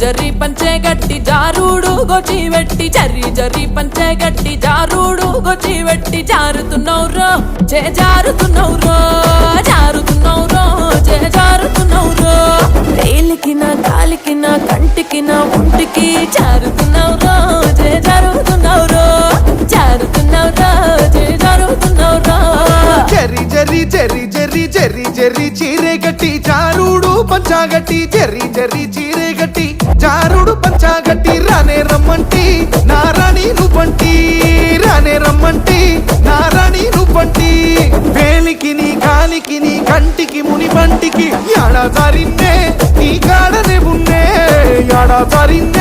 జరి పంచే గట్టి జారుడు గొచ్చి వెట్టి చర్రి జరి పంచే గట్టి జారుడు గొచ్చి వెట్టి జారుతున్నౌరో చే జారుతున్నౌరో జారుతున్నౌరో చే జారుతున్నౌరో వేలికిన కాలికిన కంటికిన ఒంటికి జారుతున్నౌరో చే జారుతున్నౌరో జారుతున్నౌరో చే జారుతున్నౌరో జరి జరి జరి జరి జరి జరి చీరే గట్టి జారుడు పంచాగట్టి జరి జరి చీరే గట్టి జారుడు పంచాగట్టి రానే రమ్మంటి నారాణి నువ్వంటి రానే రమ్మంటి నారాణి నువ్వంటి వేలికి నీ కాలికి నీ కంటికి ముని పంటికి యాడా జారిన్నే నీ కాడనే ఉన్నే యాడా జారిన్నే